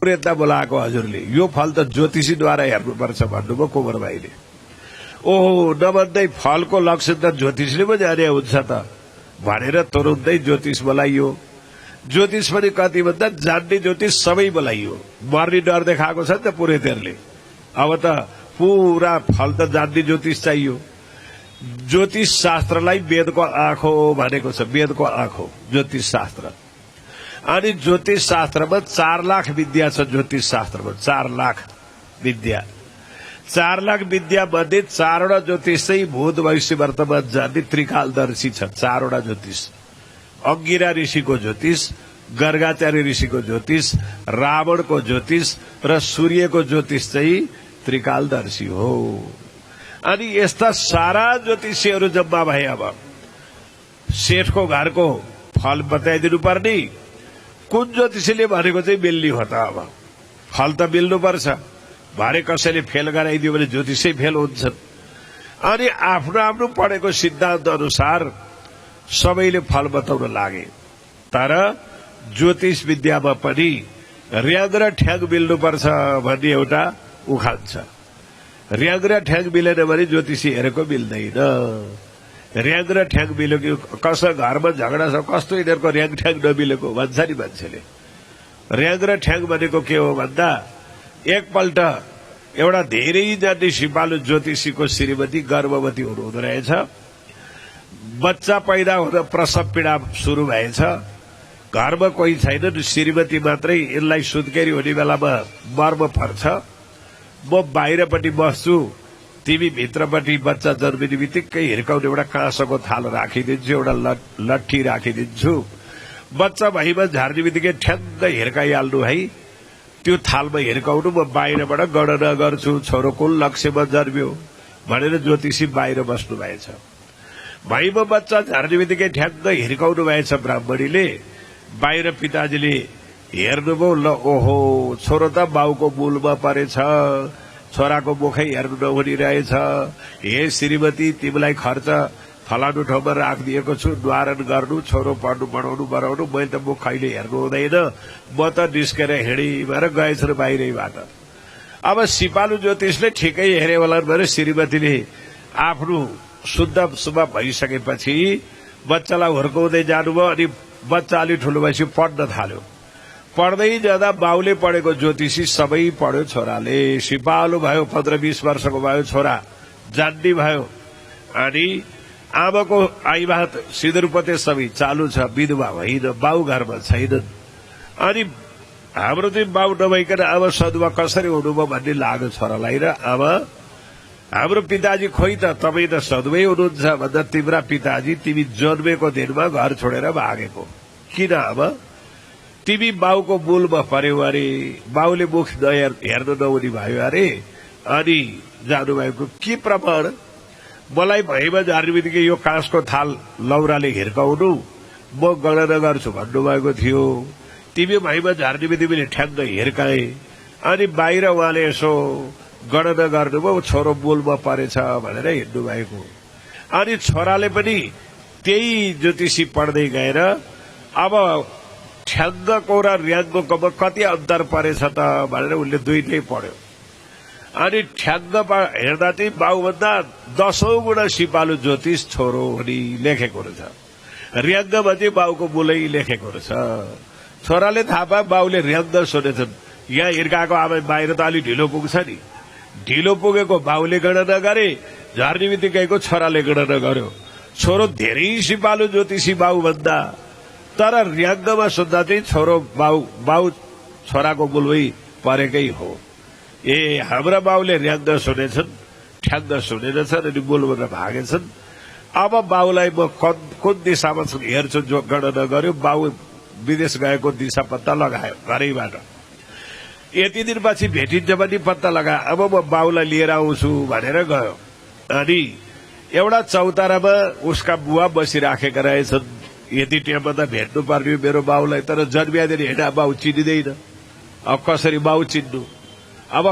प्रेतलाई बोलाएको हजुरले, यो फल त ज्योतिषीद्वारा हेर्नुपर्छ भन्नुभयो कुँवर भाइले। ओहो, नभन्दै फलको लक्षण त ज्योतिषले पनि जाने हुन्छ त भनेर तुरुन्तै ज्योतिष बोलाइयो। ज्योतिष पनि कति भन्दा जान्ने ज्योतिष सबै बोलाइयो। मर्ने डर देखाएको छ नि त पुरेतहरूले। अब त पूरा फल त जान्ने ज्योतिष चाहियो। ज्योतिष शास्त्रलाई वेदको आँख हो भनेको छ, वेदको आँख हो ज्योतिष शास्त्र। अनि ज्योतिष शास्त्रमा 4 लाख विद्या छ। ज्योतिष शास्त्रमा 4 लाख विद्या, 4 लाख विद्या मध्ये 4 वटा ज्योतिष चाहिँ भूत भविष्य वर्तमान जान्ने त्रिकालदर्शी छ। 4 वटा ज्योतिष, अंगिरा ऋषिको ज्योतिष, गर्गाचार्य ऋषिको ज्योतिष, रावणको ज्योतिष र सूर्यको ज्योतिष चाहिँ त्रिकालदर्शी हो। अनि यस्ता सारा ज्योतिषीहरू जम्मा भए अब सेठको घरको फल बताइदिनु पर्ने। कुन ज्योतिषीले भनेको चाहिँ मिल्ने हो त? अब फल त मिल्नुपर्छ, भरे कसैले फेल गराइदियो भने ज्योतिषै फेल हुन्छन्। अनि आफ्नो आफ्नो पढेको सिद्धान्त अनुसार सबैले फल बताउन लागे। तर ज्योतिष विद्यामा पनि र्याग र ठ्याग मिल्नुपर्छ भन्ने एउटा उखान छ। र्याग र ठ्याग मिलेन भने ज्योतिषी हेरेको मिल्दैन। र्याग र ठ्याग मिल्यो कि कसै घरमा झगडा छ, कस्तो यिनीहरूको र्याग ठ्याग नमिलेको भन्छ नि मान्छेले। र्याग र ठ्याग भनेको के हो भन्दा, एकपल्ट एउटा धेरै जान्ने सिपालु ज्योतिषीको श्रीमती गर्भवती हुनुहुँदो रहेछ। बच्चा पैदा हुँदा प्रसव पीडा सुरु भएछ। घरमा कोही छैन, श्रीमती मात्रै। यसलाई सुत्केरी हुने बेलामा मर्म पर्छ। म बाहिरपट्टि बस्छु, तिमी भित्रपट्टि बच्चा जन्मिने बित्तिकै हिर्काउने एउटा काँसको थाल राखिदिन्छु, एउटा लट्ठी राखिदिन्छु। बच्चा भैमा झार्ने बित्तिकै ठ्याङ्ग हिर्काइहाल्नु है, त्यो थालमा हिर्काउनु। म बाहिरबाट गणना गर्छु छोरो कुन लक्ष्यमा जन्मियो भनेर ज्योतिषी बाहिर बस्नु भएछ। भैमा बच्चा झार्ने बित्तिकै ठ्याङ्ग हिर्काउनु भएछ ब्राह्मणीले। बाहिर पिताजीले हेर्नुभयो, ल ओहो, छोरो त बाउको मूलमा परेछ, छोराको मुखै हेर्नु नहुने रहेछ। हे श्रीमती, तिमीलाई खर्च फलानु ठाउँमा राखिदिएको छु, निवारण गर्नु, छोरो पढ्नु पढाउनु बढाउनु। मैले त मुख कहिले हेर्नु हुँदैन, म त निस्केर हिँडी भएर गएछु बाहिरैबाट। अब सिपालु ज्योतिषले ठिकै हेरे होला भने श्रीमतीले आफ्नो शुद्ध शुभ भइसकेपछि बच्चालाई हुर्काउँदै जानुभयो। अनि बच्चा अलि ठुलो भएपछि पढ्न थाल्यो। पढ्दै जाँदा बाउले पढेको ज्योतिषी सबै पढ्यो छोराले। सिपालु भयो, 15-20 वर्षको भयो छोरा, जान्ने भयो। अनि आमाको आइबात सिन्दुरपते सबै चालु छ, विधवा होइन, बाउ घरमा छैनन्। अनि हाम्रो चाहिँ बाउ नभइकन आमा सधुवा कसरी हुनुभयो भन्ने लाग्यो छोरालाई। र आमा, हाम्रो पिताजी खोइ त, तपाईँ त सधुवै हुनुहुन्छ भन्दा तिम्रा पिताजी तिमी जन्मेको दिनमा घर छोडेर भागेको। किन आमा? तिमी बाउको मूलमा पर्यो अरे, बाउले मुख हेर्नु नहुने भयो अरे, अनि जानुभएको के प्रमाण? मलाई भैमा झार्ने बित्तिकै यो काँसको थाल लौराले हिर्काउनु, म गणना गर्छु भन्नुभएको थियो। तिमी भैमा झार्ने बित्तिकै ठ्याङ्ग हिर्काए। अनि बाहिर उहाँले यसो गणना गर्नुभयो, छोरो मूलमा परेछ भनेर हिँड्नु भएको। अनि छोराले पनि त्यही ज्योतिषी पढ्दै गएर अब ठ्याङ्गको र र्याङ्गको कति अन्तर परेछ त भनेर उसले दुईटै पढ्यो। अनि ठ्याङ्गमा हेर्दा चाहिँ बाउभन्दा 10औं गुणा सिपालु ज्योतिष छोरो हुने लेखेको रहेछ। र्याङ्गमा चाहिँ बाउको मूलै लेखेको रहेछ। छोराले थाहा पाए बाउले र्याङ्ग सुनेछन्। यहाँ हिर्काएको आमा बाहिर त अलि ढिलो पुग्छ नि, ढिलो पुगेको बाउले गणना गरे, झार्ने बित्तिकैको छोराले गणना गर्यो। छोरो धेरै सिपालु ज्योतिषी बाउभन्दा, तर र्याङ्गमा सुन्दा चाहिँ छोरो बाउ छोराको मूलमै परेकै हो। ए हाम्रा बाउले र्याङ्ग सुनेछन्, ठ्याङ्ग सुनेनछन्, अनि मूलबाट भागेछन्। अब बाउलाई म कुन दिशामा हेर्छु जो गणना गर्यो, बाउ विदेश गएको दिशा पत्ता लगायो घरैबाट। यति दिनपछि भेटिन्छ पनि पत्ता लगायो। अब म बाउलाई लिएर आउँछु भनेर गयो। अनि एउटा चौतारामा उसका बुवा बसिराखेका रहेछन्। यति टेममा त भेट्नु पर्ने मेरो बाउलाई, तर जन्मियादेखि हेर्दा बाउ चिनिँदैन। अब कसरी बाउ चिन्नु? अब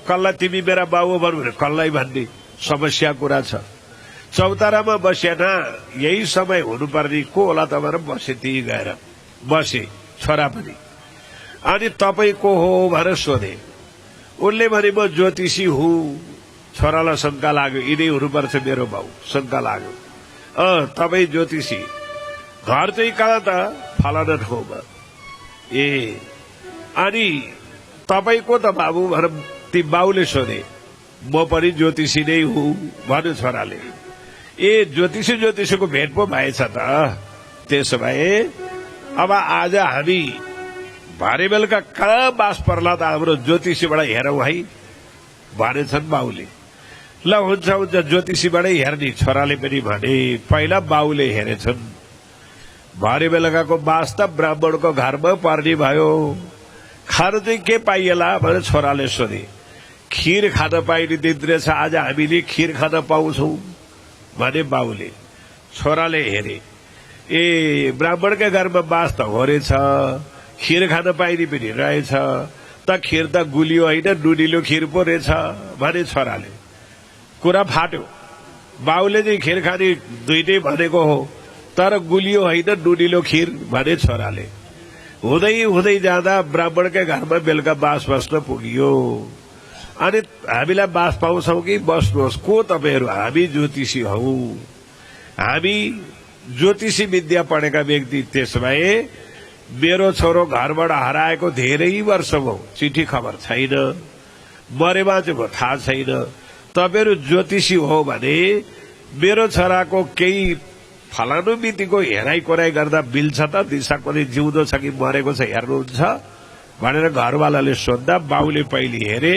कसलाई तिमी मेरा बाउ हो भन्नु भने कसलाई भन्ने समस्या कुरा छ। चौतारामा बसेन, यही समय हुनुपर्ने को होला त भनेर बसे। त्यही गएर बसे छोरा पनि। अनि तपाईँ को हो भनेर सोधे। उनले भने म ज्योतिषी हुँ। छोरालाई शंका लाग्यो, यिनै हुनुपर्छ मेरो बाउ। शंका लाग्यो, तपाईँ ज्योतिषी, घर चाहिँ कहाँ त? फलाना ठाउँमा। ए अनि तपाईँको त बाबु भनेर ती बाउले सोधे। म पनि ज्योतिषी नै हुँ भन्यो छोराले। ए ज्योतिषीको भेट पो भएछ त। त्यसो भए अब आज हामी भारे बेलुका कहाँ बास पर्ला त हाम्रो ज्योतिषीबाट हेरौँ है भनेछन् बाउले। ल हुन्छ हुन्छ ज्योतिषीबाटै हेर्ने छोराले पनि भने। पहिला बाउले हेरेछन्। भारे बेलुकाको बास त ब्राह्मणको घरमा पर्ने भयो। खानु चाहिँ के पाइएला भनेर छोराले सोधे। खीर खान पाइने दिन रहेछ, आज हामीले खीर खान पाउँछौ भने बाउले। छोराले हेरे, ए ब्राह्मणकै घरमा बास त हो रहेछ, खीर खान पाइने पनि रहेछ त। खीर त गुलियो होइन, नुनिलो खीर पो रहेछ भने छोराले। कुरा फाट्यो। बाउले चाहिँ खीर खाने दुईटै भनेको हो, तर गुलियो होइन नुनिलो खीर भने छोराले। हुँदै हुँदै जाँदा ब्राह्मणकै घरमा बेलुका बास बस्न पुगियो। अनि हामीलाई बास पाउँछौ कि? बस्नुहोस्। को तपाईँहरू? हामी ज्योतिषी हौ। हामी ज्योतिषी विद्या पढेका व्यक्ति। त्यसो भए मेरो छोरो घरबाट हराएको धेरै वर्ष भयो, चिठी खबर छैन, मरेमा चाहिँ थाहा छैन। तपाईँहरू ज्योतिषी हो भने मेरो छोराको केही फलानु मितिको हेराइ कोराइ गर्दा मिल्छ त? दिशा कुनै जिउँदो छ कि मरेको छ हेर्नुहुन्छ भनेर घरवालाले सोद्धा बाउले पहिले हेरे।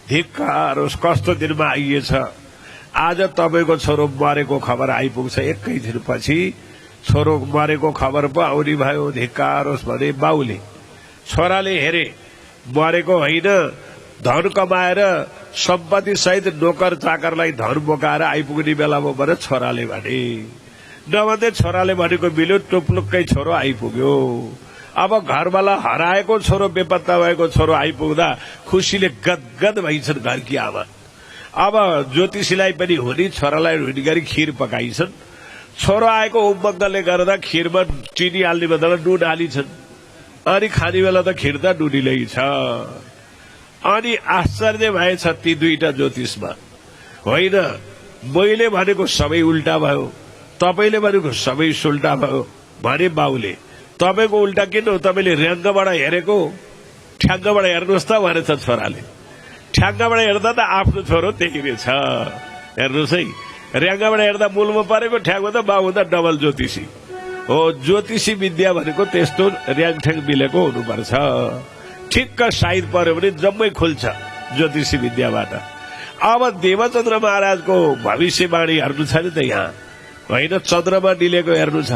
धिक्कारोस्, कस्तो दिनमा आइएछ। आज तपाईँको छोरो मरेको खबर आइपुग्छ। एकै दिनपछि छोरो मरेको खबर पो आउने भयो। धिक्कारोस् भने बाउले। छोराले हेरे, मरेको होइन, धन कमाएर सम्पत्ति सहित नोकर चाकरलाई धन बोकाएर आइपुग्ने बेलामा भने छोराले भने। नभन्दै छोराले भनेको मिल्यो, टुप्लुक्कै छोरो आइपुग्यो। अब घरवाला हराएको छोरो, बेपत्ता भएको छोरो आइपुग्दा खुसीले गदगद भइन्छन् घरकी आमा। अब ज्योतिषीलाई पनि हुने, छोरालाई हुने गरी खीर पकाइछन्। छोरो आएको उमङ्गले गर्दा खीरमा चिनी हाल्ने बदला नुन हालिछन्। अनि खाने बेला त खीर त नुनिलै छ। अनि आश्चर्य भएछ ती दुईटा ज्योतिषमा। होइन, मैले भनेको सबै उल्टा भयो, तपाईँले भनेको सबै सुल्टा भयो भने बाउले। तपाईँको उल्टा किन हो? तपाईँले र्याङ्कबाट हेरेको, ठ्याङ्गबाट हेर्नुहोस् त भनेछ छोराले। ठ्याङ्गबाट हेर्दा त आफ्नो छोरो त्यही रहेछ। हेर्नुहोस् है, र्याङ्कबाट हेर्दा मूलमा परेको, ठ्याङ्गमा त बाउ हुँदा डबल ज्योतिषी हो। ज्योतिषी विद्या भनेको त्यस्तो र्याङठ्याङ मिलेको हुनुपर्छ। ठिक्क साइड पर्यो भने जम्मै खुल्छ ज्योतिषी विद्याबाट। अब देवचन्द्र महाराजको भविष्यवाणी हेर्नु छ नि त यहाँ, होइन? चन्द्रमा निलेको हेर्नु छ।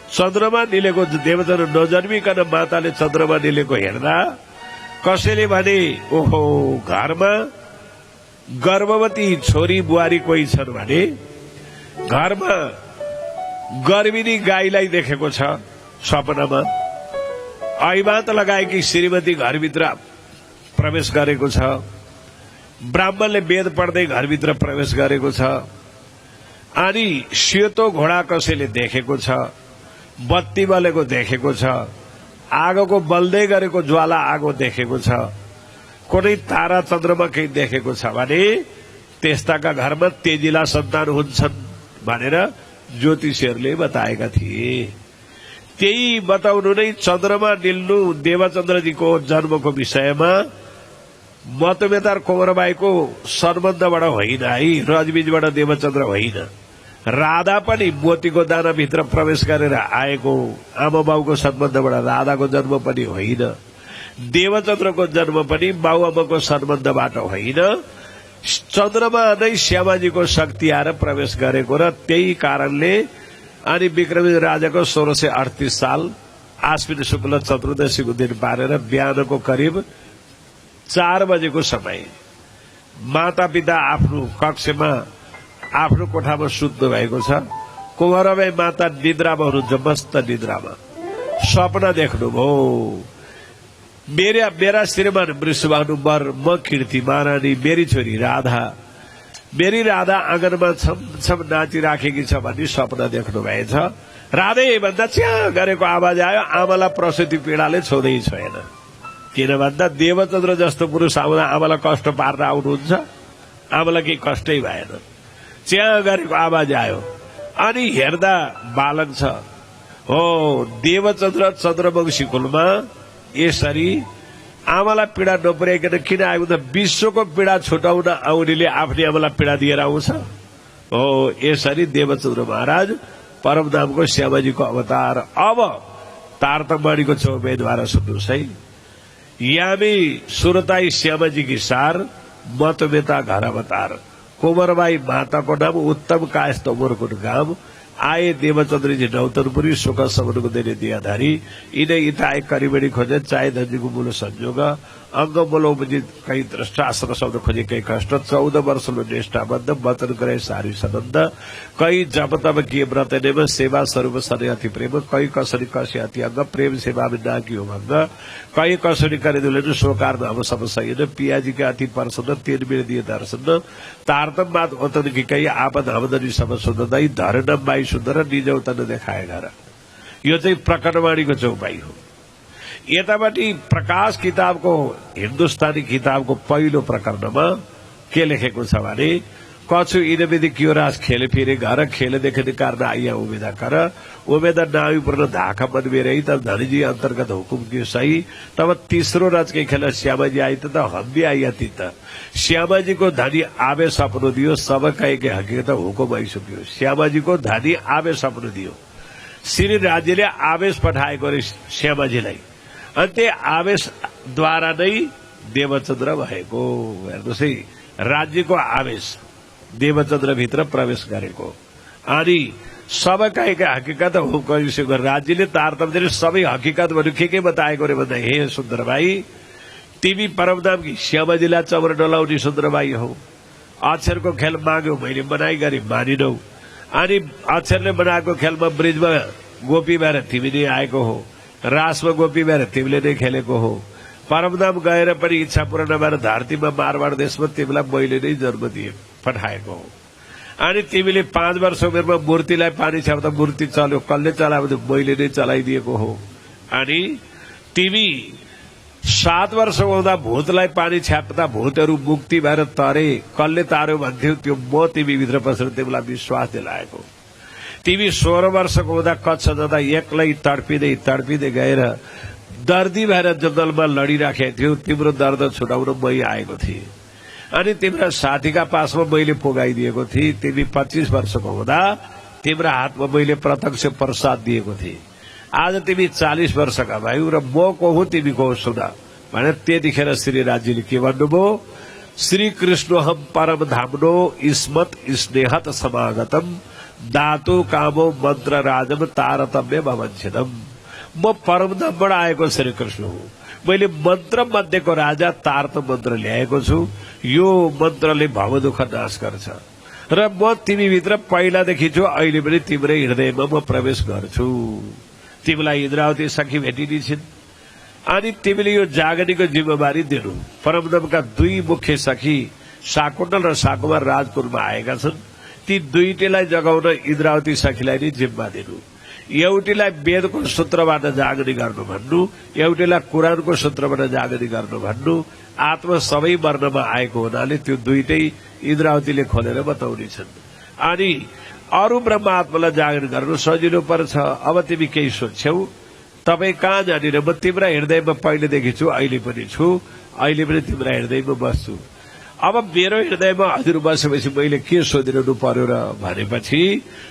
चन्द्रमा निलेको देवचन्द्र नजन्मिकन माताले चन्द्रमा निलेको हेर्दा कसैले भने ओहो घरमा गर्भवती छोरी बुहारी कोही छन् भने घरमा गर्भिणी गाईलाई देखेको छ सपनामा। ऐमात लगाएकी श्रीमती घरभित्र प्रवेश गरेको छ। ब्राह्मणले वेद पढ्दै घरभित्र प्रवेश गरेको छ। अनि सेतो घोडा कसैले देखेको छ, बत्ती बलेको देखेको छ, आगोको बल्दै गरेको ज्वाला आगो देखेको छ, कुनै तारा चन्द्रमा केही देखेको छ भने त्यस्ताका घरमा तेजिला सन्तान हुन्छन् भनेर ज्योतिषीहरूले बताएका थिए। त्यही बताउनु नै चन्द्रमा निल्नु देवचन्द्रजीको जन्मको विषयमा मतमेतार कुँवरबाईको सम्बन्धबाट होइन है, रजबीजबाट देवचन्द्र होइन। राधा पनि मोतीको दानाभित्र प्रवेश गरेर आएको आमा बाउको सम्बन्धबाट राधाको जन्म पनि होइन। देवचन्द्रको जन्म पनि बाउ आमाको सम्बन्धबाट होइन। चन्द्रमा नै श्यामाजीको शक्ति आएर प्रवेश गरेको र त्यही कारणले अनि विक्रमी राजाको 1638 साल आश्विन शुक्ल चतुर्दशीको दिन पारेर बिहानको करिब 4 बजेको समय माता पिता आफ्नो कक्षमा आफ्नो कोठामा सुत्नु भएको छ। कुँवरबाई माता निद्रामा हुनुहुन्छ, मस्त निद्रामा। सपना देख्नुभयो, मेरा श्रीमान वृषभानु वर, म कीर्ति महारानी, मेरी छोरी राधा, मेरी राधा आँगनमा छम छम नाचिराखेकी छ भन्ने सपना देख्नु भएछ। राधे भन्दा च्या गरेको आवाज आयो। आमालाई प्रसुति पीडाले छोदै छैन, किन भन्दा देवचन्द्र जस्तो पुरुष आउँदा आमालाई कष्ट पारेर आउनुहुन्छ, आमालाई केही कष्टै भएन। च्या गरेको आवाज आयो अनि हेर्दा बालक छ। हो, देवचन्द्र चन्द्रवंशी कुलमा यसरी आमालाई पीडा नपुर्याइकन किन आएको त? विश्वको पीडा छुटाउन आउनेले आफ्नै आमालाई पीडा दिएर आउँछ। हो, यसरी देवचन्द्र महाराज परमधामको श्यामाजीको अवतार। अब तारतम्बाणीको चौबेद्वारा सुन्नुहोस् है। यामी सुरताई श्यामाजी की सार मतमेता घर अवतार। कुंवरबाई माताको नाम उत्तम कायस्थ उमरकुट गाम। आए देवचन्द्रजी नौतनपुरी सुख सबनको देने दियाधारी। इने इताए करिबेडी खोजे चाहे धन्जीको मूल संयोग। अंग बोलोपजित कई द्रष्टाश्र शब्द खोजे कई कष्ट। 14 वर्षलो निष्ठाबद्ध वचन करे सारी सनन्द। कई जप तप किए व्रत नेम सेवा स्वरूप सने अति प्रेम। कई कसरी कसे अति अंग प्रेम सेवा में ना कियो भंग। कई कसरी करे दुलेन सोकार में हम सब सैन। पियाजी के अति प्रसन्न 3 बेर दिए दर्शन। तारतम बात ओतन की कई आपद हमदनी सब सुन्दरदाई। धरणम बाई सुन्दर निजौ तन देखाए घर। यो चाहिँ प्रकटवाणीको चौपाई हो। यतापट्टि प्रकाश किताबको हिन्दुस्तानी किताबको पहिलो प्रकरणमा के लेखेको छ भने कछु इनविधि क्योरास खेल फिरे घर खेल देखने कारण आइया उमेदा कर उमेदा नावी पूर्ण धाका बनवे रही तब धनीजी अंतर्गत हुकुम की सही। तब तीसरो राज के खेल श्यामाजी आई तब हम भी आइया तीत। श्यामाजी को धनी आवेश अपनो दियो सब कहे के हकीकत हुकुम आइसक्यो। श्यामाजी को धनी आवेश अपनो दियो। श्री राज्यले आवेश पठाएको रे श्यामाजीलाई। अनि त्यो आवेशद्वारा नै देवचन्द्र भएको। हेर्नुहोस् है, राज्यको आवेश देवचन्द्रभित्र प्रवेश गरेको। अनि सब कहेका हकीकत हो गरिसकेको। राज्यले तारतम्यले सबै हकीकतहरू के बताएको रे भन्दा हे सुन्दर भाइ, तिमी परमधामकी श्यामाजीलाई चमर डलाउने सुन्दर भाइ हो। अक्षरको खेल माग्यो मैले बनाइ गरी मानिनौ। अनि अक्षरले बनाएको खेलमा ब्रिजमा गोपी भएर तिमी नै आएको हो। रासमा गोपी भएर तिमीले नै खेलेको हो। परमधाम गएर पनि इच्छा पूर्ण नभएर धरतीमा मारवाड देशमा तिमीलाई मैले नै जन्म दिए पठाएको हो। अनि तिमीले 5 वर्ष उमेरमा मूर्तिलाई पानी छ्याउँदा मूर्ति चल्यो, कसले चलायो भने मैले नै चलाइदिएको हो। अनि तिमी 7 वर्ष हुँदा भूतलाई पानी छ्याप्दा भूतहरू मुक्ति भएर तरे, कसले तार्यो भन्थ्यौ त्यो म तिमीभित्र पसेर तिमीलाई विश्वास दिलाएको। तिमी 16 वर्षको हुँदा कच्छ जाँदा एक्लै तडपिँदै तडपिँदै गएर दर्दी भएर जंगलमा लडिराखेको थियौ। तिम्रो दर्द छुटाउन मै आएको थिएँ। अनि तिम्रा साथीका पासमा मैले पुगाइदिएको थिएँ। तिमी 25 वर्षको हुँदा तिम्रा हातमा मैले प्रत्यक्ष प्रसाद दिएको थिएँ। आज तिमी 40 वर्षका भयौ र म को हो तिमी को हो सुन भने त्यतिखेर श्री राज्यले के भन्नुभयो? श्री कृष्ण हम परम धामनो स्मत स्नेहत समागतम दातो कामो मन्त्र राजम तारतम्य भवन्छेदम। म परमधामबाट आएको श्री कृष्ण हो। मैले मन्त्र मध्येको राजा तारत मन्त्र ल्याएको छु। यो मन्त्रले भव दुःख नाश गर्छ र म तिमीभित्र पहिलादेखि छु, अहिले पनि तिम्रै हृदयमा म प्रवेश गर्छु। तिमीलाई इन्द्रावती सखी भेटिनी छिन्। अनि तिमीले यो जागनीको जिम्मेवारी दिनु। परमधामका 2 मुख्य सखी शाकुन्तल र शाकुमार राजकुलमा आएका छन्। ती दुईटैलाई जगाउन इन्द्रावती सखीलाई नै जिम्मा दिनु। एउटीलाई वेदको सूत्रबाट जागनी गर्नु भन्नु, एउटीलाई कुरानको सूत्रबाट जागनी गर्नु भन्नु। आत्मा सबै वर्णमा आएको हुनाले त्यो दुईटै इन्द्रावतीले खोलेर बताउने छन्। अनि अरू ब्रह्मात्मालाई जागनी गर्नु सजिलो पर्छ। अब तिमी केही सोच्छौ, तपाईँ कहाँ जाने र म तिम्रा हृदयमा पहिलेदेखि छु, अहिले पनि छु, अहिले पनि तिम्रा हृदयमा बस्छु। अब मेरो हृदयमा हजुर बसेपछि मैले के सोधिरहनु पर्यो र भनेपछि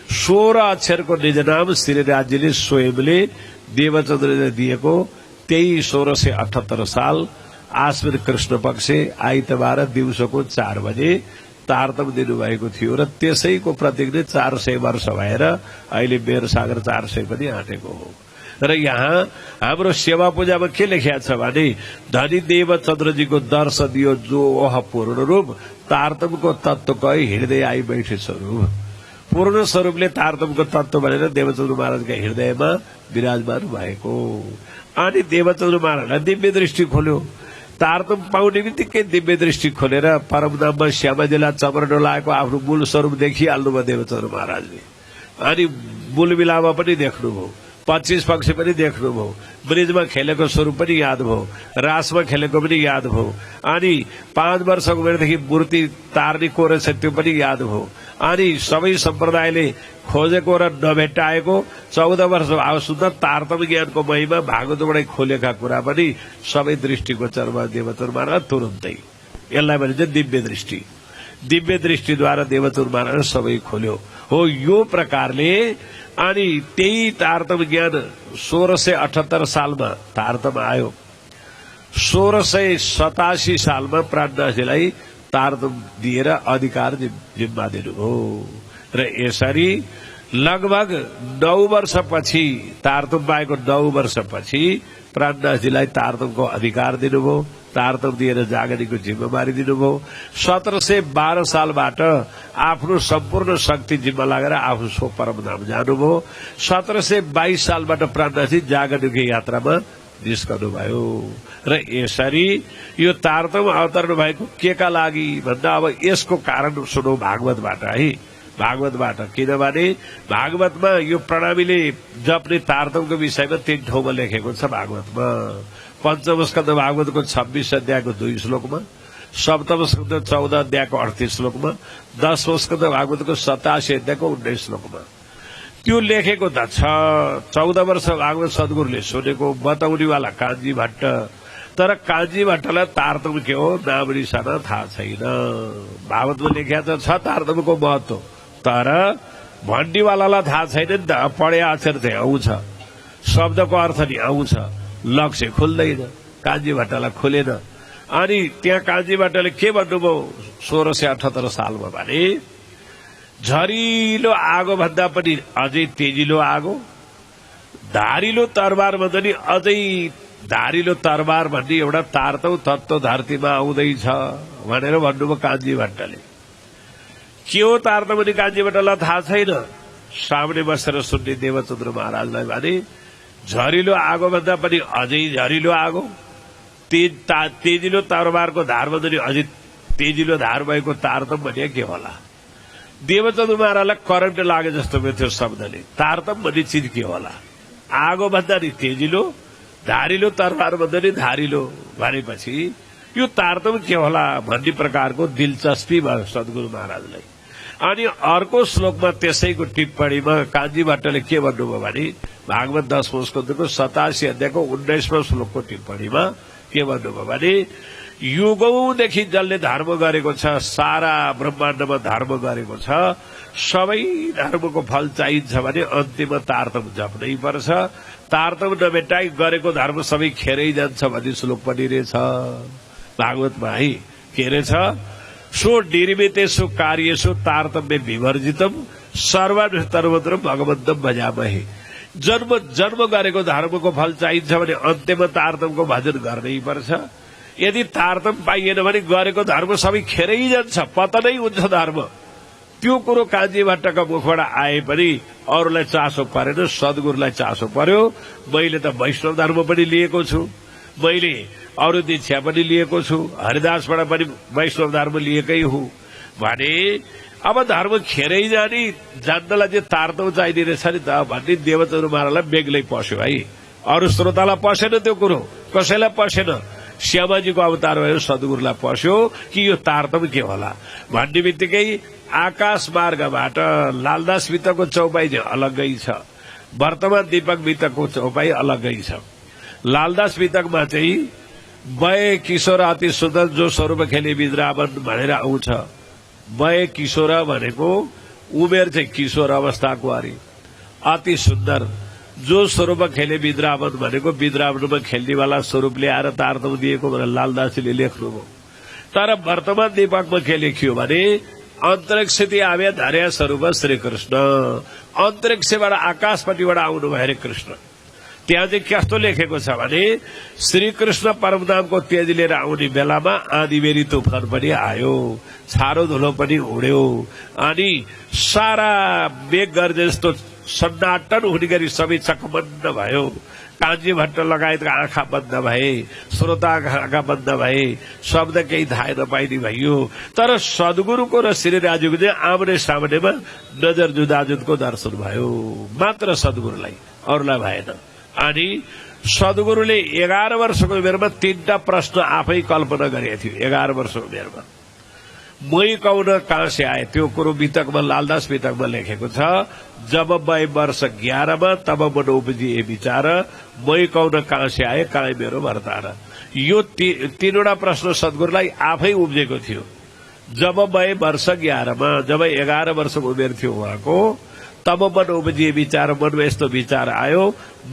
16 अक्षरको निज नाम श्री राज्यले स्वयंले देवचन्द्रले दिएको। त्यही 1678 साल आश्विन कृष्ण पक्ष आइतबार दिउँसोको 4 बजे तारतम दिनुभएको थियो र त्यसैको प्रतीक नै 400 वर्ष भएर अहिले बेरसागर 400 पनि आँटेको हो। र यहाँ हाम्रो सेवा पूजामा के लेखिएको छ भने धनी देवचन्द्रजीको दर्श दियो जो ओह पूर्ण रूप तारतमको तत्वकै हृदय आई बैठे स्वरूप। पूर्ण स्वरूपले तारतमको तत्व भनेर देवचन्द्र महाराजका हृदयमा विराजमान भएको। अनि देवचन्द्र महाराजलाई दिव्य दृष्टि खोल्यो। तारतम पाउने बित्तिकै दिव्य दृष्टि खोलेर परमधाममा श्यामाजीलाई चमर डोलाएको आफ्नो मूल स्वरूप देखिहाल्नुभयो देवचन्द्र महाराजले। अनि बुलबिलामा पनि देख्नुभयो, 25 पक्ष पनि देख्नुभयो, ब्रिजमा खेलेको स्वरूप पनि याद भयो, रासमा खेलेको पनि याद भयो, अनि 5 वर्षको उमेरदेखि मूर्ति तार्ने को रहेछ त्यो पनि याद भयो, अनि सबै सम्प्रदायले खोजेको र नभेटाएको 14 वर्ष भाव शुद्ध तारतम ज्ञानको महिमा भागवतबाटै खोलेका कुरा पनि सबै दृष्टिगोचरमा देवतुर महाराज तुरुन्तै। यसलाई भनिन्छ दिव्य दृष्टि। दिव्य दृष्टिद्वारा देवतुर महाराज सबै खोल्यो हो। यो प्रकारले अनि त्यही तारतम ज्ञान 1678 सालमा तारतम आयो। 1687 सालमा प्राणनाथजीलाई तारतम दिएर अधिकार जिम्मा दिनुभयो र यसरी लगभग 9 वर्षपछि तारतम पाएको 9 वर्षपछि प्राणनाथजीलाई तारतमको अधिकार दिनुभयो, तारतम दिएर जागरणीको जिम्मेवारी दिनुभयो। 1712 सालबाट आफ्नो सम्पूर्ण शक्ति जिम्मा लागेर आफू सो परमधाम जानुभयो। 1722 सालबाट प्राणनाथजी जागरणीको यात्रामा निस्कनुभयो र यसरी यो तारतम अवतरण भएको केका लागि भन्दा अब यसको कारण सुनौ भागवतबाट है, भागवतबाट। किनभने भागवतमा यो प्रणामीले जप्ने तारतमको विषयमा 3 ठाउँमा लेखेको छ भागवतमा। पंचम स्कन्द भागवतको 26 अध्यायको 2 श्लोकमा, सप्तम स्कन्द 14 अध्यायको 38 श्लोकमा, 10 स्कन्द भागवतको 87 अध्यायको 19 श्लोकमा त्यो लेखेको त छ। 14 वर्ष भागवत सद्गुरुले सुनेको बताउनेवाला कान्छी भट्ट, तर कान्छी भट्टलाई तारतम के हो नाम निशाना थाहा छैन। भागवतमा लेखेको त छ तारतमको महत्व, तर भण्डीवालालाई थाहा छैन नि त। पढे अक्षर चाहिँ आउँछ, शब्दको अर्थ नि आउँछ, लक्ष्य खुल्दैन। कान्छी भट्टलाई खुलेन। अनि त्यहाँ कान्छी भट्टले के भन्नुभयो 1678 सालमा भने, झरिलो आगो भन्दा पनि अझै तेजिलो आगो, धारिलो तरबार भन्दा नि अझै धारिलो तरबार भन्ने एउटा तारतम तत्व धरतीमा आउँदैछ भनेर भन्नुभयो कान्छी भट्टले। के हो तारतम भने कान्छी भट्टलाई थाहा छैन। सामने बसेर सुन्ने देवचन्द्र महाराजलाई भने, झरिलो आगो भन्दा पनि अझै झरिलो आगो, तेजिलो तरबारको धार भन्दा नि अझै तेजिलो धार भएको तारतम भने के होला। देवचन्द्र महाराजलाई करेन्ट लागे जस्तो भयो त्यो शब्दले। तारतम भन्ने चिज के होला। आगो भन्दा नि तेजिलो, धारिलो तरबार भन्दा नि धारिलो भनेपछि यो तारतम के होला भन्ने प्रकारको दिलचस्पी भयो सद्गुरु महाराजलाई। अनि अर्को श्लोकमा त्यसैको टिप्पणीमा कान्छी भट्टले के भन्नुभयो भने, भागवत 10 स्कन्धको 87 अध्यायको 19 श्लोकको टिप्पणीमा के भन्नुभयो भने, युगौंदेखि जसले धर्म गरेको छ, सारा ब्रह्माण्डमा धर्म गरेको छ, सबै धर्मको फल चाहिन्छ भने अन्तिममा तारतम जप्नै पर्छ। तारतम नभेटाई गरेको धर्म सबै खेरै जान्छ भन्ने श्लोक पनि रहेछ भागवतमा है। के रहेछ, सो निर्मितेषु कार्येषु तारतम्य विवर्जितम सर्वत्र भगवन्तम भजामहे। जन्म गरेको धर्मको फल चाहिन्छ भने अन्त्यमा तारतमको भजन गर्नै पर्छ। यदि तारतम पाइएन भने गरेको धर्म सबै खेरै जान्छ, पतनै हुन्छ धर्म। त्यो कुरो कान्छी भट्टका मुखबाट आए पनि अरूलाई चासो परेन, सद्गुरुलाई चासो पर्यो। मैले त वैष्णव धर्म पनि लिएको छु, मैले अरू दीक्षा पनि लिएको छु, हरिदासबाट पनि वैष्णव धर्म लिएकै हुँ भने अब धर्म खेरै जाने जान्नलाई चाहिँ तारतम चाहिने रहेछ नि त भन्ने देवचन्द्र महाराजलाई बेग्लै पस्यो है। अरू श्रोतालाई पसेन त्यो कुरो, कसैलाई पसेन। श्यामाजीको अवतार भयो, सद्गुरुलाई पस्यो कि यो तारतम के होला भन्ने बित्तिकै आकाश मार्गबाट लालदास वित्तको चौपाई चाहिँ अलग्गै छ, वर्तमान दीपक वित्तको चौपाई अलग्गै छ। लालदास वित्तकमा चाहिँ वय किशोर अति सुन्दर जो स्वरूप खेले विद्रावन भनेर आउँछ। वय किशोर भनेको उमेर चाहिँ किशोर अवस्थाको अरे, अति सुन्दर जो स्वरूप खेले विद्रावन भनेको विद्रावनमा खेल्नेवाला स्वरूप ल्याएर तारतम दिएको भनेर लालदासजीले लेख्नुभयो। तर वर्तमान दीपकमा के लेखियो भने, अन्तरिक्षति आव्या धार्या स्वरूप श्रीकृष्ण, अन्तरिक्षबाट आकाशपट्टिबाट आउनु भयो हरे कृष्ण। त्यहाँ चाहिँ कस्तो लेखेको छ भने, श्रीकृष्ण परमधामको तेज लिएर आउने बेलामा आँधीबेरी तुफान पनि आयो, छारो धुलो पनि उड्यो, अनि सारा मेघ गर्जे जस्तो सन्नाटन हुने गरी सबै चकमन्न भयो। कान्छी भट्ट लगायतका आँखा बन्द भए, श्रोताका आँखा बन्द भए, शब्द केही थाहा नपाइने भइयो। तर सद्गुरुको र श्रीराजीको चाहिँ आम्ने सामनेमा नजर जुदाजुदको दर्शन भयो, मात्र सद्गुरुलाई, अरूलाई भएन। अनि सद्गुरुले 11 वर्षको उमेरमा 3टा प्रश्न आफै कल्पना गरेको थियो। 11 वर्षको उमेरमा मै कौन कहाँ से आए, त्यो कुरो वितकमा, लालदास वितकमा लेखेको छ। जब मैं वर्ष 11 तब मन उपजिए विचार, मै कौन कहाँ से आए, कहाँ मेरो भर्तार। यो तीनवटा प्रश्न सद्गुरुलाई आफै उब्जेको थियो। जब मैं वर्ष 11 जब 11 वर्षको उमेर थियो उहाँको, तब मन उपजिए विचार, मनमा यस्तो विचार आयो,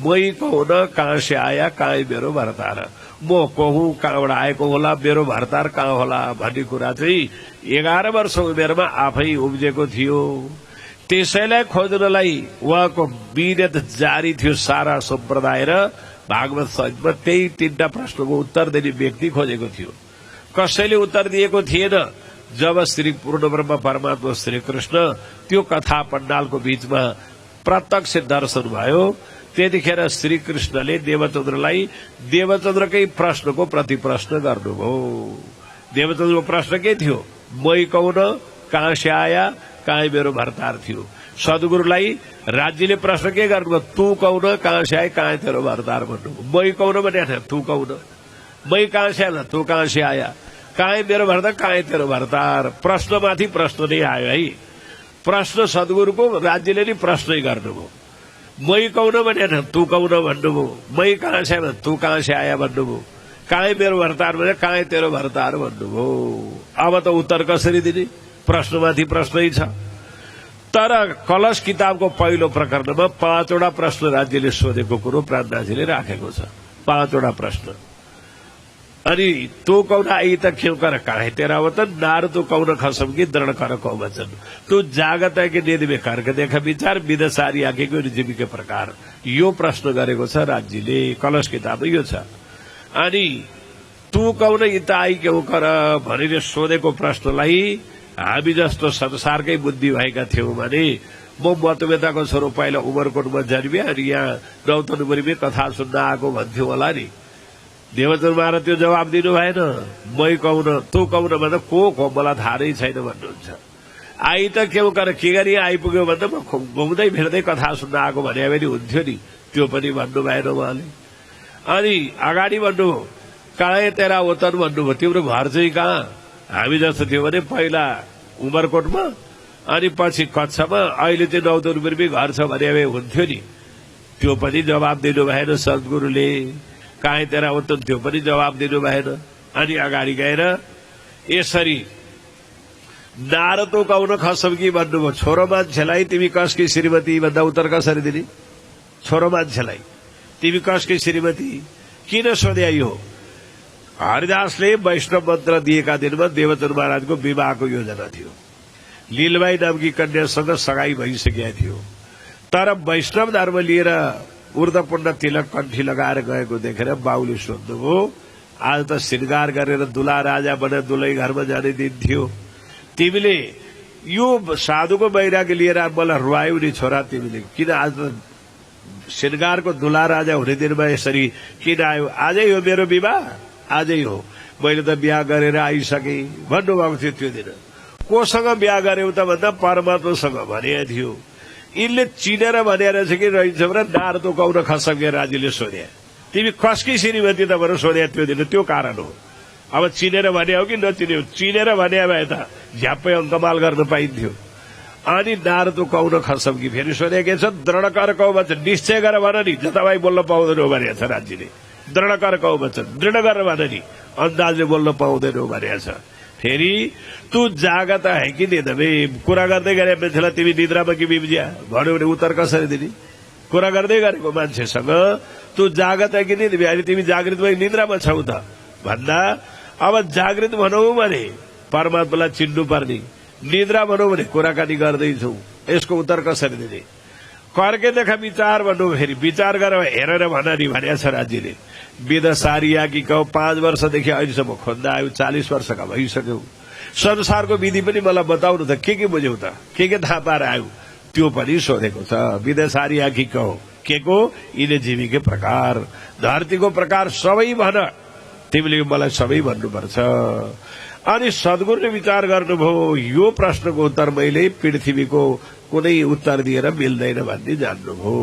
मै कौन कहाँ से आया, कहाँ मेरो भर्तार। म को हुँ, कहाँबाट आएको होला, मेरो भर्तार कहाँ होला भन्ने कुरा चाहिँ 11 वर्ष उमेरमा आफै उब्जेको थियो। त्यसैलाई खोज्नलाई उहाँको मिहिनेत जारी थियो। सारा सम्प्रदाय र भागवत सहितमा त्यही 3टा प्रश्नको उत्तर दिने व्यक्ति खोजेको थियो। कसैले उत्तर दिएको थिएन। जब श्री पूर्ण ब्रह्म परमात्मा श्रीकृष्ण त्यो कथा पण्डालको बीचमा प्रत्यक्ष दर्शन भयो, त्यतिखेर श्रीकृष्णले देवचन्द्रलाई देवचन्द्रकै प्रश्नको प्रतिप्रश्न गर्नुभयो। देवचन्द्रको प्रश्न के थियो, मै कौन कहाँ से आया, कहाँ मेरो भर्तार थियो। सद्गुरुलाई राज्यले प्रश्न के गर्नुभयो, तू कौन कहाँ से आए, कहाँ तेरो भर्तार भन्नुभयो। मै कौन भने तू कौन, मै कहाँ से आया, तू कहाँ से आया, कहाँ मेरो भर्तार, कहाँ तेरो भर्तार। प्रश्नमाथि प्रश्न नै आयो है। प्रश्न सद्गुरुको राज्यले नै प्रश्नै गर्नुभयो। मै कौन भने तू कौन भन्नुभयो। मै कहाँ से आया, तू कहाँ से आया भन्नुभयो। कहाँ मेरो भर्तार भने कहाँ तेरो भर्तार भन्नुभयो। अब त उत्तर कसरी दिने, प्रश्नमाथि प्रश्नै छ। तर कलश किताबको पहिलो प्रकरणमा 5वटा प्रश्न राज्यले सोधेको कुरो प्राणनाथजीले राखेको छ। 5वटा प्रश्न। अनि तू कौन आई त क्यों कर, कहाँ तेरा वतन, नार तू कौन खसम की दृढ़ कर कौ वचन, तू जागत है कि निध में कर्क देख विचार, विदसारी आँखेको जीवी के प्रकार। यो प्रश्न गरेको छ राज्यले, कलश किताबमा यो छ। अनि तू कौन इता आई क्यों कर भनेर सोधेको प्रश्नलाई हामी जस्तो संसारकै बुद्धि भएका थियौँ भने, म मतवेताको छोरो पहिला उमरकोटमा जन्मे अनि यहाँ नौतनपुरीमै कथा सुन्न आएको भन्थ्यो होला नि। देवचन्द्र महाराज त्यो जवाब दिनु भएन। मै कौन, तँ कौन भन्दा को मलाई थाहा नै छैन भन्नुहुन्छ। आई त क्यों कर, के गरी आइपुग्यो भन्दा म घुम्दै फिर्दै कथा सुन्न आएको भने पनि हुन्थ्यो नि, त्यो पनि भन्नु भएन उहाँले। अनि अगाडि भन्नु, कहाँ तेरा वतन भन्नुभयो, तिम्रो घर चाहिँ कहाँ। हामी जस्तो थियो भने पहिला उमरकोटमा, अनि पछि कच्छमा, अहिले चाहिँ नौतनपुरमै घर छ भने हुन्थ्यो नि। त्यो पनि जवाब दिनु भएन सद्गुरुले। कहाँ तेरा वतन, त्यो पनि जवाब दिनु भएन। अनि अगाडि गएर यसरी नारदो कौन खसम कि भन्नुभयो। छोरो मान्छेलाई तिमी कसकी श्रीमती भन्दा उत्तर कसरी दिने। छोरो मान्छेलाई तिमी कसकी श्रीमती किन सोध्या। यो हरिदासले वैष्णव मन्त्र दिएका दिनमा देवचन्द्र महाराजको विवाहको योजना थियो। लीलबाई नामकी कन्यासँग सगाई भइसकेका थियो। तर वैष्णव धर्म लिएर ऊर्धपुण्ड तिलक कण्ठी लगाएर गएको देखेर बाउले सोध्नुभयो, आज त श्रृंगार गरेर दुला राजा बने दुलै घरमा जाने दिन थियो, तिमीले यो साधुको वैराग्य लिएर मलाई रुवायौ नि छोरा, तिमीले किन आज त श्रृंगारको दुला राजा हुने दिनमा यसरी किन आयो। आजै हो मेरो विवाह, आजै हो, मैले त बिहा गरेर आइसके भन्नुभएको थियो। त्यो दिन कोसँग बिहा गर्यौ त भन्दा परमात्मासँग भनेको थियो। यिनले चिनेर भने रहेछ कि रहन्छ भने नारदो कौन खसके राज्यले सोध्या, तिमी कसकी श्रीमती त भनेर सोध्या। त्यो दिन त्यो कारण हो। अब चिनेर भने हो कि नचिने, चिनेर भने भए त झ्याप्पै अङ्कमाल गर्न पाइन्थ्यो। अनि नारदो कौन खसम कि फेरि सोधे के छ, दृढ कर कौ वचन, निश्चय गर भन नि, जताभाइ बोल्न पाउँदैन भनेको छ राज्यले। दृढ कर कौ वचन, दृढ गरेर भन नि, अन्दाजले बोल्न पाउँदैन भनेको छ। फेरि तू जागत है कि निदमे, कुरा गर्दै गरे मान्छेलाई तिमी निद्रामा कि बिब्जिया भन्यो भने उत्तर कसरी दिने। कुरा गर्दै गरेको मान्छेसँग तू जागत है कि निदमे, अहिले तिमी जागृत भई निद्रामा छौ त भन्दा, अब जागृत भनौ भने परमात्मालाई चिन्नु पर्ने, निद्रा भनौ भने कुराकानी गर्दैछौ, यसको उत्तर कसरी दिने। कर्के देखा विचार भन्नु, फेरि विचार गरेर हेरेर भन नि भनेको छ राज्यले। विदसारिया कि कहो 5 वर्षदेखि अहिलेसम्म खोज्दा आयो, 40 वर्षका भइसक्यो। संसारको विधि पनि मलाई बताउनु त, के बुझ्यौ त, के थाहा पाएर आयो। त्यो पनि सोधेको छ। विदेशारी आखि कहो के को यिने जीविके प्रकार धरतीको प्रकार सबै भन, तिमीले मलाई सबै भन्नुपर्छ। अनि सद्गुरुले विचार गर्नुभयो यो प्रश्नको उत्तर मैले पृथ्वीको कुनै उत्तर दिएर मिल्दैन भन्ने जान्नुभयो।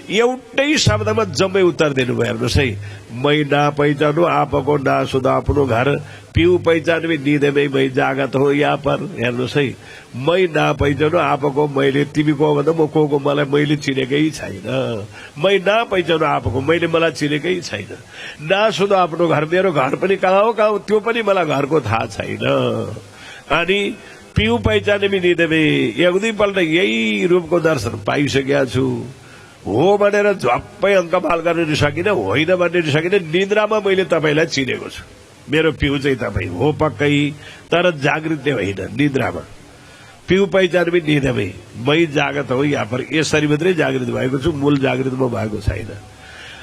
एउटै शब्दमा जम्मै उत्तर दिनुभयो। हेर्नुहोस् है, मै ना पहिचानु आपको ना सुधा आफ्नो घर, पिउ पहिचान में नींद में मै जागत हो यहाँ पर। हेर्नुहोस् है, मै ना पहिचानु आपको, मैले तिमीको भन्दा म को मलाई मैले चिनेकै छैन। मै ना पहिचानु आपको, मैले मलाई चिनेकै छैन। ना सुधा आफ्नो घर, मेरो घर पनि कहाँ हो कहाँ हो त्यो पनि मलाई घरको थाहा छैन। अनि पिउ पहिचान में नींद में, एक दुईपल्ट यही रूपको दर्शन पाइसकेका छु। हो भनेर झप्पै अङ्कपाल गर्न सकिनँ, होइन भन्ने सकिनँ। निद्रामा मैले तपाईँलाई चिनेको छु, मेरो पिउ चाहिँ तपाईँ हो पक्कै, तर जागृत होइन, निद्रामा। पिउ पहिचानमै निद्रामै मै जागत हो यहाँ पर, यसरी मात्रै जागृत भएको छु, मूल जागृतमा भएको छैन।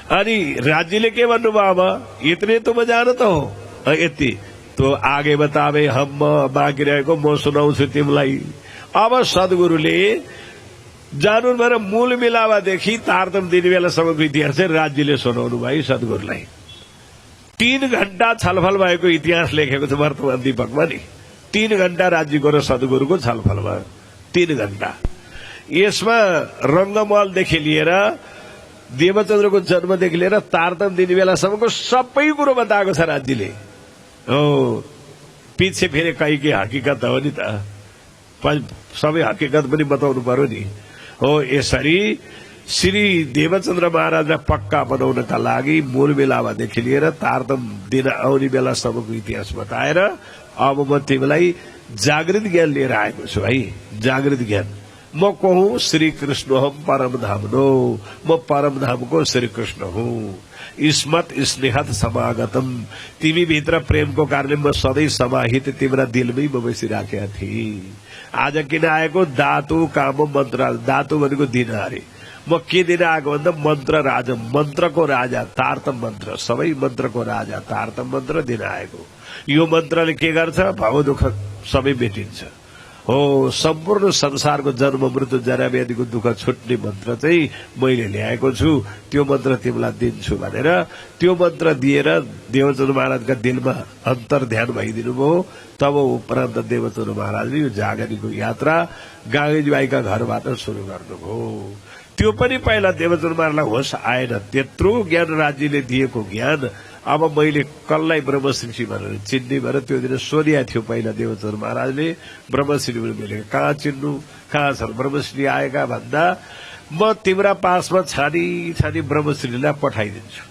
अनि राज्यले के भन्नुभयो, अब इतने तो जानत हो, यति तो आगे बतावे हम बाँकी रहेको म सुनाउँछु तिमीलाई। अब सद्गुरुले जानु भएर मूल मिलावादेखि तारतम दिने बेलासम्मको इतिहास चाहिँ राज्यले सुनाउनु भयो सद्गुरुलाई। 3 घण्टा छलफल भएको इतिहास लेखेको छ वर्तमान दीपकमा नि। 3 घण्टा राज्यको र सद्गुरुको छलफल भयो, 3 घण्टा। यसमा रंगमहलदेखि लिएर देवचन्द्रको जन्मदेखि लिएर तारतम दिने बेलासम्मको सबै कुरो बताएको छ राज्यले। हो पछि फेरि कहीँ के हकीकत हो नि त, सबै हकीकत पनि बताउनु पर्यो नि। हो यसरी श्री देवचन्द्र महाराजलाई पक्का बनाउनका लागि मूलबेलावादेखि लिएर तारतम दिन आउने बेलासम्मको इतिहास बताएर अब म तिमीलाई जागृत ज्ञान लिएर आएको छु है। जागृत ज्ञान म को हुँ, श्री कृष्ण हम परम धाम नो, म परम धामको श्री कृष्ण हुँ। स्मत स्नेहत समागतम, तिमी भित्र प्रेमको कारणले म सधैँ समाहित तिम्रा दिलमै म बसिराखेका थिएँ। आज किन आएको, दातु काम मन्त्र, दातु भनेको दिन अरे। म के दिन आएको भन्दा मन्त्र राजा, मन्त्रको राजा तारतम मन्त्र, सबै मन्त्रको राजा तारतम मन्त्र दिन आएको। यो मन्त्रले के गर्छ, भाव दुःख सबै मेटिन्छ। हो सम्पूर्ण संसारको जन्म मृत्यु जरा व्याधिको दुःख छुट्ने मन्त्र चाहिँ मैले ल्याएको छु, त्यो मन्त्र तिमीलाई दिन्छु भनेर त्यो मन्त्र दिएर देवचन्द्र महाराजका दिलमा अन्तर ध्यान भइदिनु भयो। तब उपरान्त देवचन्द्र महाराजले यो जागरणीको यात्रा गागेजीबाईका घरबाट सुरु गर्नुभयो। त्यो पनि पहिला देवचन्द्र महाराजलाई होस आएन, त्यत्रो ज्ञान राज्यले दिएको ज्ञान अब मैले कसलाई ब्रह्मश्री भनेर चिन्ने भनेर त्यो दिन सोधिया थियो पहिला देवचन्द्र महाराजले। ब्रह्मश्री मैले कहाँ चिन्नु, कहाँ छन् ब्रह्मश्री आएका भन्दा म तिम्रा पासमा छानी छानी ब्रह्मश्रीलाई पठाइदिन्छु।